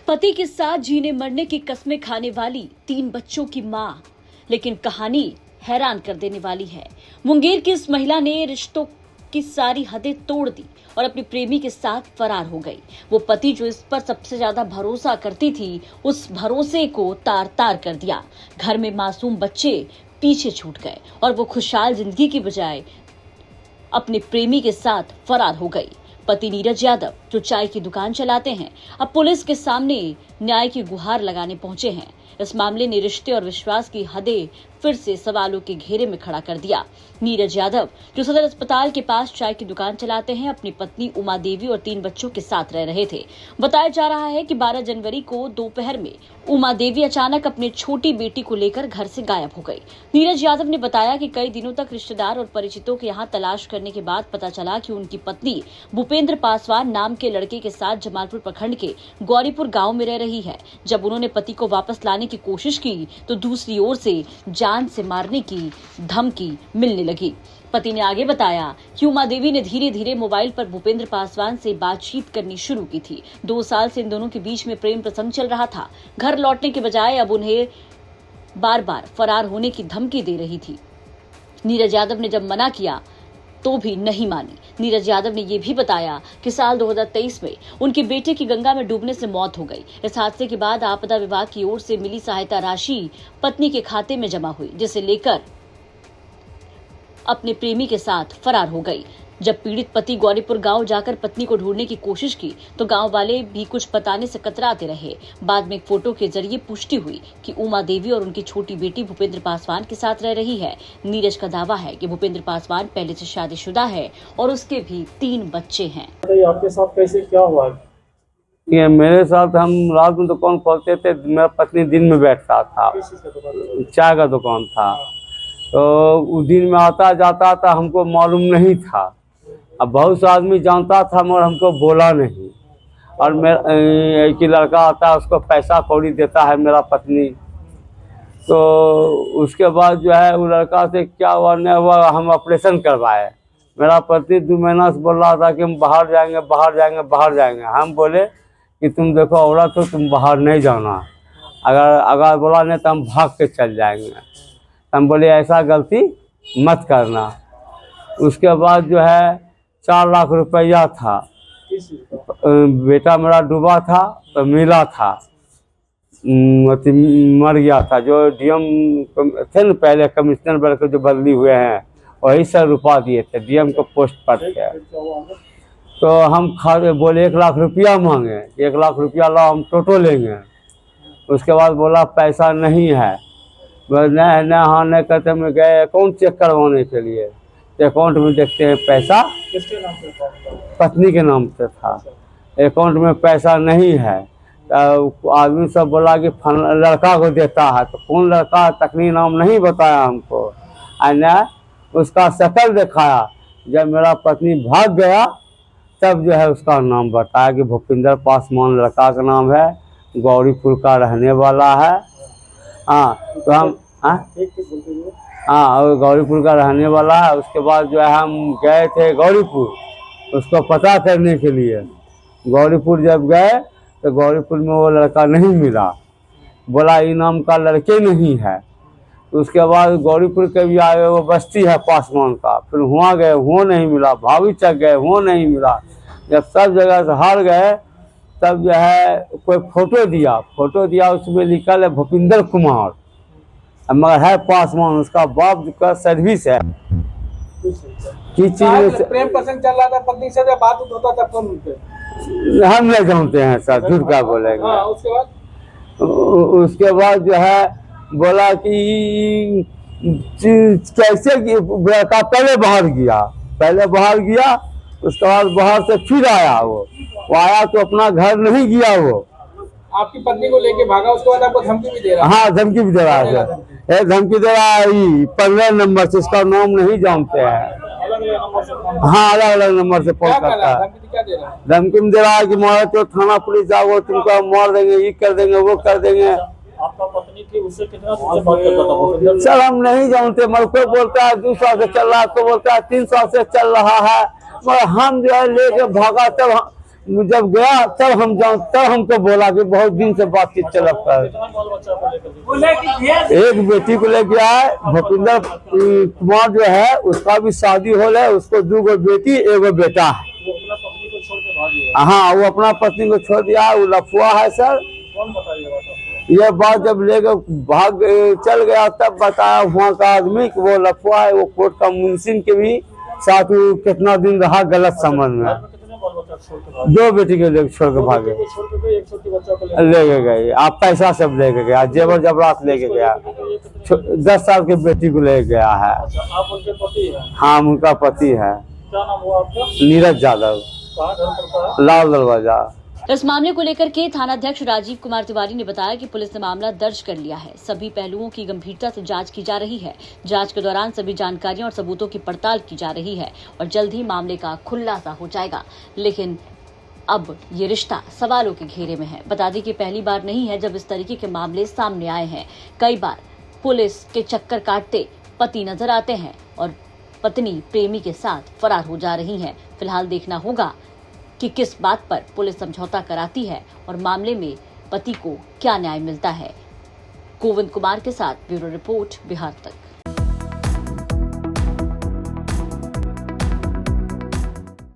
पति के साथ जीने मरने की कस्में खाने वाली 3 बच्चों की मां, लेकिन कहानी हैरान कर देने वाली है। मुंगेर की इस महिला ने रिश्तों की सारी हदें तोड़ दी और अपने प्रेमी के साथ फरार हो गई। वो पति जो इस पर सबसे ज्यादा भरोसा करती थी, उस भरोसे को तार तार कर दिया। घर में मासूम बच्चे पीछे छूट गए और वो खुशहाल जिंदगी की बजाय अपने प्रेमी के साथ फरार हो गई। पति नीरज यादव जो चाय की दुकान चलाते हैं, अब पुलिस के सामने न्याय की गुहार लगाने पहुंचे हैं। इस मामले ने रिश्ते और विश्वास की हदें फिर से सवालों के घेरे में खड़ा कर दिया। नीरज यादव जो सदर अस्पताल के पास चाय की दुकान चलाते हैं, अपनी पत्नी उमा देवी और 3 बच्चों के साथ रह रहे थे। बताया जा रहा है कि 12 जनवरी को दोपहर में उमा देवी अचानक अपनी छोटी बेटी को लेकर घर से गायब हो गई। नीरज यादव ने बताया कि कई दिनों तक रिश्तेदार और परिचितों के यहाँ तलाश करने के बाद पता चला कि उनकी पत्नी भूपेंद्र पासवान नाम के लड़के के साथ जमालपुर प्रखंड के गौरीपुर गांव में रह रही है। जब उन्होंने पति को वापस लाने की कोशिश की तो दूसरी ओर से जान से मारने की धमकी मिलने लगी। पति ने आगे बताया कि उमा देवी ने धीरे धीरे मोबाइल पर भूपेंद्र पासवान से बातचीत करनी शुरू की थी। 2 साल से इन दोनों के बीच में प्रेम प्रसंग चल रहा था। घर लौटने के बजाय अब उन्हें बार बार फरार होने की धमकी दे रही थी। नीरज यादव ने जब मना किया तो भी नहीं मानी। नीरज यादव ने यह भी बताया कि साल 2023 में उनके बेटे की गंगा में डूबने से मौत हो गई। इस हादसे के बाद आपदा विभाग की ओर से मिली सहायता राशि पत्नी के खाते में जमा हुई, जिसे लेकर अपने प्रेमी के साथ फरार हो गई। जब पीड़ित पति गौरीपुर गांव जाकर पत्नी को ढूंढने की कोशिश की तो गांव वाले भी कुछ बताने से कतराते रहे। बाद में एक फोटो के जरिए पुष्टि हुई कि उमा देवी और उनकी छोटी बेटी भूपेंद्र पासवान के साथ रह रही है। नीरज का दावा है कि भूपेंद्र पासवान पहले से शादीशुदा है और उसके भी 3 बच्चे हैं। आपके साथ कैसे क्या हुआ? ये मेरे साथ हम रात में दुकान खोलते थे, मेरा पत्नी दिन में बैठता था, चाय का दुकान था। तो उस दिन में आता जाता था, हमको मालूम नहीं था। अब बहुत से आदमी जानता था मगर हमको बोला नहीं। और मेरा एक ही लड़का आता है, उसको पैसा कौड़ी देता है मेरा पत्नी। तो उसके बाद जो है वो लड़का से क्या हुआ नहीं हुआ, हम ऑपरेशन करवाए। मेरा पति 2 महीना से बोल रहा था कि हम बाहर जाएंगे बाहर जाएंगे बाहर जाएंगे। हम बोले कि तुम देखो औरत हो, तुम बाहर नहीं जाना, अगर बोला नहीं तो हम भाग के चल जाएंगे। हम बोले ऐसा गलती मत करना। उसके बाद जो है 4 लाख रुपया था। बेटा मेरा डूबा था तो मिला था, मर गया था। जो डीएम थे न पहले कमिश्नर बन के जो बदली हुए हैं, वही सर रुपया दिए थे डीएम को पोस्ट पर थे। तो हम बोले 1 लाख रुपया मांगे, 1 लाख रुपया ला हम टोटो लेंगे। उसके बाद बोला पैसा नहीं है। नहीं हाँ नहीं कहते, में गए अकाउंट चेक करवाने के लिए। अकाउंट में देखते हैं पैसा किसके नाम पे था? पत्नी के नाम से था। अकाउंट में पैसा नहीं है। तो आदमी सब बोला कि लड़का को देता है। तो कौन लड़का, तकनी नाम नहीं बताया हमको। ना उसका शक्ल दिखाया। जब मेरा पत्नी भाग गया तब जो है उसका नाम बताया कि भूपेंद्र पासवान लड़का का नाम है, गौरीपुर का रहने वाला है। हाँ तो हम हाँ गौरीपुर का रहने वाला है। उसके बाद जो है हम गए थे गौरीपुर उसको पता करने के लिए। गौरीपुर जब गए तो गौरीपुर में वो लड़का नहीं मिला, बोला इनाम का लड़के नहीं है। तो उसके बाद गौरीपुर के भी आए, वो बस्ती है पासवान का, फिर वहाँ गए, वो नहीं मिला। भावी चक गए, वो नहीं मिला। जब सब जगह से हार गए तब जो है कोई फोटो दिया, उसमें लिखा है भूपेंद्र कुमार, मगर है पासवान, उसका बाप का सर्विस है। किस चीज प्रेम प्रसंग चल रहा था पत्नी से, जब बात होता था फोन पे? हम नहीं जानते हैं सर, झूठ क्या बोलेंगे। हाँ, उसके बाद जो है बोला कि कैसे लड़का पहले बाहर गया। उसके बाद बाहर से फिर आया। वो आया तो अपना घर नहीं गया। वो आपकी पत्नी को लेके भागा, उसके बाद आपको धमकी भी दे रहा है? हाँ धमकी भी दे रहा है। धमकी दे रहा है 15 नंबर से, इसका नाम नहीं जानते हैं। हाँ अलग अलग नंबर से फोन करता है। धमकी में दे रहा है कि मारो तो थाना पुलिस जाओ, तुमको मार देंगे, ये कर देंगे, वो कर देंगे। आपका पत्नी थी, उससे कितना बात करता था? सर हम नहीं जानते, मगर कोई बोलता है 200 से चल रहा है, कोई बोलता है 300 से चल रहा है। मगर हम जो है लेके भागा, तब जब गया तब हम जाऊँ, तब हमको बोला कि बहुत दिन से बातचीत चल रहा है। कितना बाल बच्चा को लेकर के? एक बेटी को लेके आए, भूपिंदर कुमार जो है उसका भी शादी हो है, उसको 2 बेटी 1 बेटा है। वो अपना पत्नी को छोड़ के भाग गया। हाँ, वो अपना पत्नी को छोड़ दिया, वो लफुआ है सर। कौन बताइए बात आपको? ये बात जब लेकर भाग चल गया तब बताया वहाँ का आदमी कि वो लफुआ है, वो कोर्ट का मुंशी के भी साथ वो कितना दिन रहा गलत समझ में। घर में कितने बाल बच्चा छोड़ के भाग 2 बेटी के लेकर छोड़ के गए? भागे, को छोड़ के गए, एक छोटी बच्चा को लेकर लेके गए। आप पैसा सब लेके गया, जेवर जबरात लेके गया, ये कितने? 10 साल की बेटी को लेके गया है। अच्छा, आप उनके पति हैं? हाँ, उनका पति है क्या नाम हुआ आपका? नीरज यादव, कहाँ घर पड़ता है? लाल दरवाजा। इस मामले को लेकर के थानाध्यक्ष राजीव कुमार तिवारी ने बताया कि पुलिस ने मामला दर्ज कर लिया है। सभी पहलुओं की गंभीरता से जांच की जा रही है। जांच के दौरान सभी जानकारियां और सबूतों की पड़ताल की जा रही है और जल्द ही मामले का खुलासा हो जाएगा। लेकिन अब ये रिश्ता सवालों के घेरे में है। बता दें कि पहली बार नहीं है जब इस तरीके के मामले सामने आए हैं। कई बार पुलिस के चक्कर काटते पति नजर आते हैं और पत्नी प्रेमी के साथ फरार हो जा रही है। फिलहाल देखना होगा कि किस बात पर पुलिस समझौता कराती है और मामले में पति को क्या न्याय मिलता है। गोविंद कुमार के साथ ब्यूरो रिपोर्ट, बिहार तक।